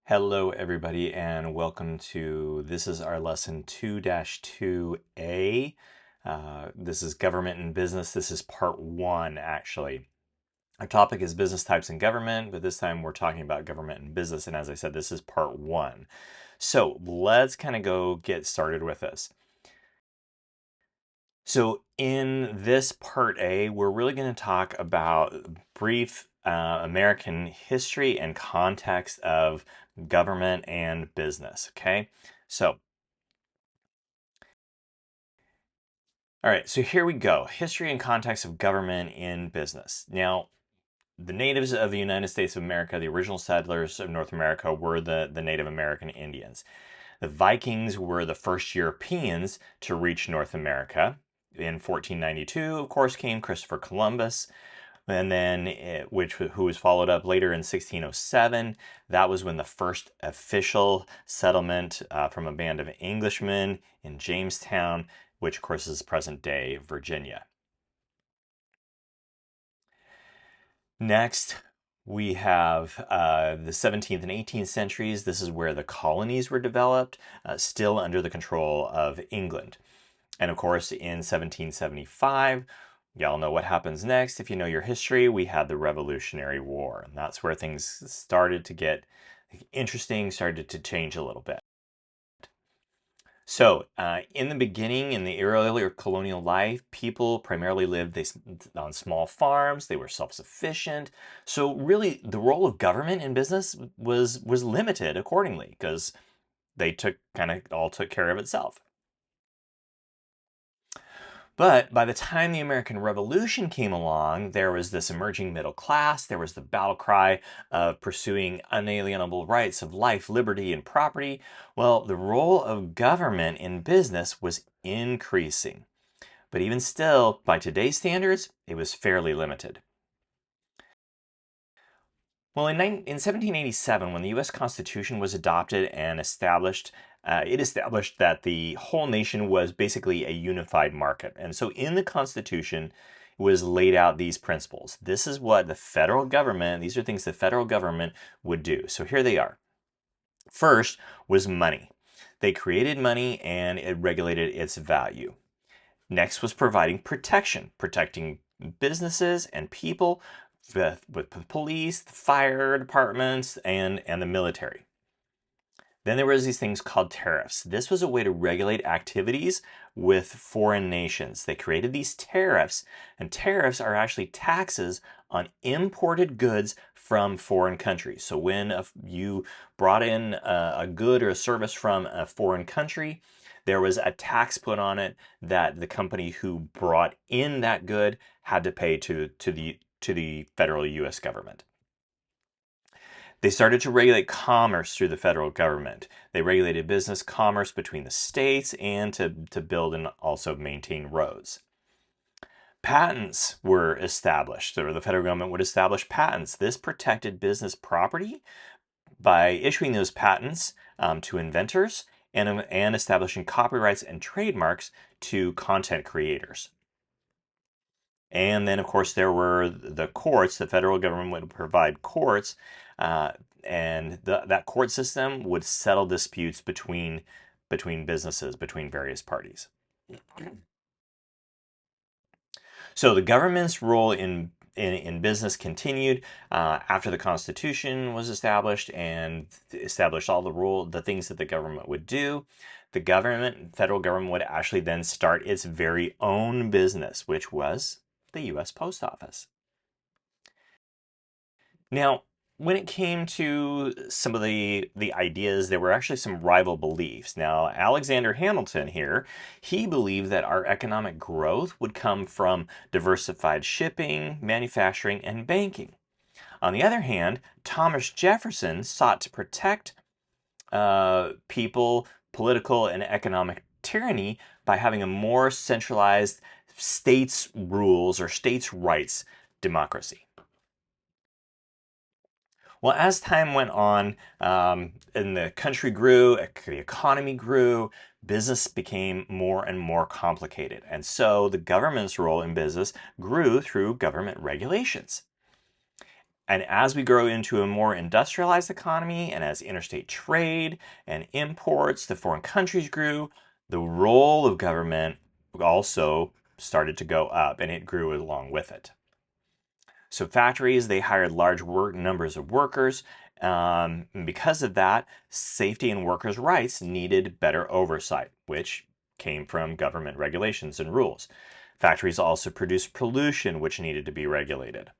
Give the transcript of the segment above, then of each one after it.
Hello everybody and welcome to, this is our lesson 2-2A. This is government and business. This is part 1 actually. Our topic is business types in government, but this time we're talking about government and business, and as I said, this is part 1. So let's kind of go get started with this. So in this part A, we're really going to talk about brief American history and context of government and business. Okay, so all right, so here we go. History and context of government in business. Now, the natives of the United States of America, the original settlers of North America, were the Native American Indians. The Vikings were the first Europeans to reach North America. In 1492, of course, came Christopher Columbus, and then who was followed up later in 1607. That was when the first official settlement from a band of Englishmen in Jamestown, which of course is present-day Virginia. Next, we have the 17th and 18th centuries. This is where the colonies were developed, still under the control of England. And of course, in 1775, y'all know what happens next. If you know your history, we had the Revolutionary War. And that's where things started to get interesting, started to change a little bit. So, in the beginning, in the earlier colonial life, people primarily lived on small farms. They were self-sufficient. So, really, the role of government in business was limited accordingly because they all took care of itself. But by the time the American Revolution came along, there was this emerging middle class. There was the battle cry of pursuing unalienable rights of life, liberty, and property. Well, the role of government in business was increasing. But even still, by today's standards, it was fairly limited. Well, in 1787, when the U.S. Constitution was adopted and established, it established that the whole nation was basically a unified market. And so in the Constitution was laid out these principles. This is what the federal government, these are things the federal government would do. So here they are. First was money. They created money and it regulated its value. Next was providing protection, protecting businesses and people with the police, the fire departments, and the military. Then there was these things called tariffs. This was a way to regulate activities with foreign nations. They created these tariffs, and tariffs are actually taxes on imported goods from foreign countries. So when you brought in a good or a service from a foreign country, there was a tax put on it that the company who brought in that good had to pay to the federal U.S. government. They started to regulate commerce through the federal government. They regulated business commerce between the states and to build and also maintain roads. Patents were established, or the federal government would establish patents. This protected business property by issuing those patents to inventors and establishing copyrights and trademarks to content creators. And then, of course, there were the courts. The federal government would provide courts, and that court system would settle disputes between businesses, between various parties. So the government's role in business continued after the Constitution was established and established all the things that the government would do. The federal government would actually then start its very own business, which was the U.S. Post Office. Now, when it came to some of the ideas, there were actually some rival beliefs. Now, Alexander Hamilton here, he believed that our economic growth would come from diversified shipping, manufacturing, and banking. On the other hand, Thomas Jefferson sought to protect people, political and economic tyranny by having a more centralized states' rules or states' rights democracy. Well, as time went on, and the country grew, the economy grew, business became more and more complicated. And so the government's role in business grew through government regulations. And as we grow into a more industrialized economy and as interstate trade and imports to foreign countries grew, the role of government also started to go up and it grew along with it. So factories, they hired large numbers of workers. And because of that, safety and workers' rights needed better oversight, which came from government regulations and rules. Factories also produced pollution, which needed to be regulated.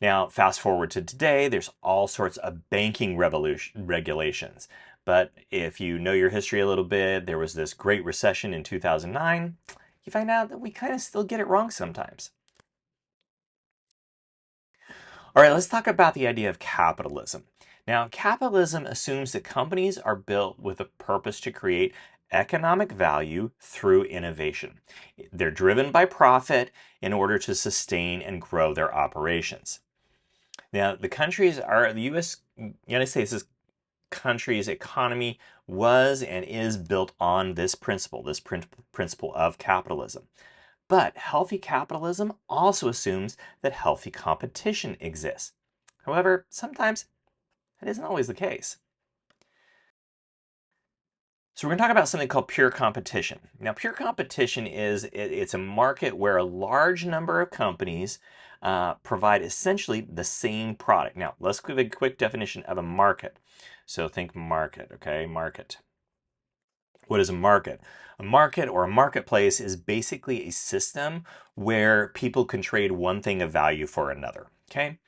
Now, fast forward to today, there's all sorts of banking regulations. But if you know your history a little bit, there was this great recession in 2009. You find out that we kind of still get it wrong sometimes. All right, let's talk about the idea of capitalism. Now, capitalism assumes that companies are built with a purpose to create economic value through innovation. They're driven by profit in order to sustain and grow their operations. Now, the United States' country's economy was and is built on this principle of capitalism. But healthy capitalism also assumes that healthy competition exists. However, sometimes that isn't always the case. So we're going to talk about something called pure competition. Now, pure competition it's a market where a large number of companies provide essentially the same product. Now, let's give a quick definition of a market. So think market, okay? Market. What is a market? A market or a marketplace is basically a system where people can trade one thing of value for another, okay?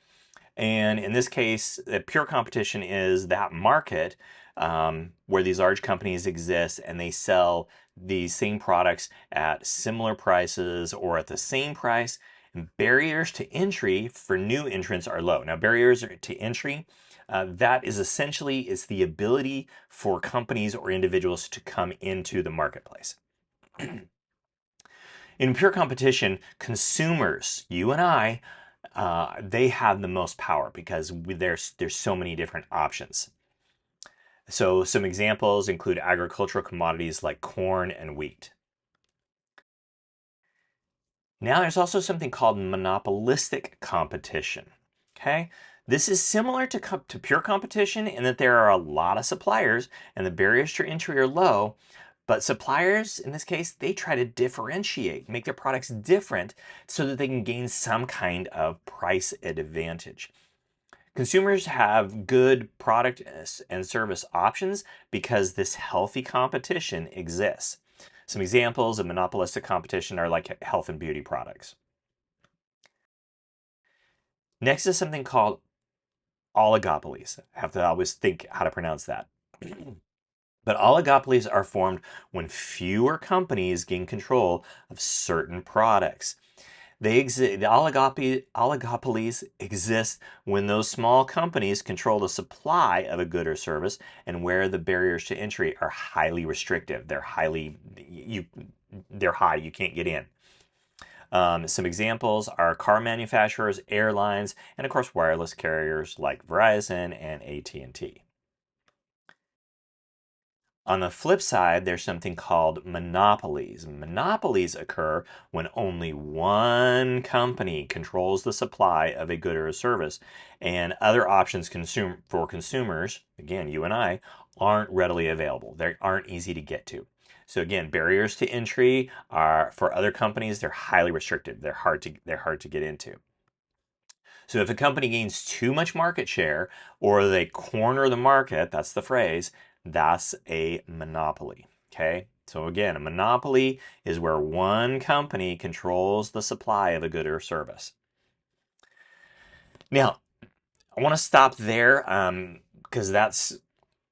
And in this case, pure competition is that market where these large companies exist and they sell these same products at similar prices or at the same price. And barriers to entry for new entrants are low. Now, barriers to entry, that is essentially it's the ability for companies or individuals to come into the marketplace. In pure competition, consumers, you and I, they have the most power because there's so many different options. So some examples include agricultural commodities like corn and wheat. Now there's also something called monopolistic competition. Okay, this is similar to pure competition in that there are a lot of suppliers and the barriers to entry are low. But suppliers, in this case, they try to differentiate, make their products different so that they can gain some kind of price advantage. Consumers have good product and service options because this healthy competition exists. Some examples of monopolistic competition are like health and beauty products. Next is something called oligopolies. I have to always think how to pronounce that. But oligopolies are formed when fewer companies gain control of certain products. The oligopolies exist when those small companies control the supply of a good or service and where the barriers to entry are highly restrictive. They're high, you can't get in. Some examples are car manufacturers, airlines, and of course wireless carriers like Verizon and AT&T. On the flip side, there's something called monopolies. Monopolies occur when only one company controls the supply of a good or a service, and other options for consumers, again, you and I, aren't readily available. They aren't easy to get to. So again, barriers to entry are for other companies, they're highly restricted. They're hard to get into. So if a company gains too much market share or they corner the market, that's the phrase, that's a monopoly. Okay? So again, a monopoly is where one company controls the supply of a good or service. Now, I want to stop there because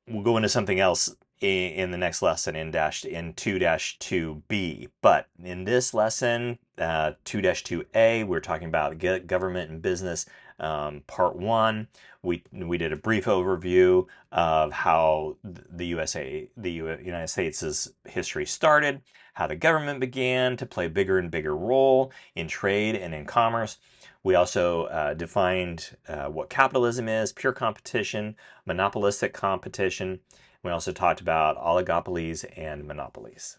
we'll go into something else in the next lesson in 2-2b. But in this lesson, 2-2a, we're talking about government and business part 1. We did a brief overview of how the United States' history started, how the government began to play a bigger and bigger role in trade and in commerce. We also defined what capitalism is, pure competition, monopolistic competition. We also talked about oligopolies and monopolies.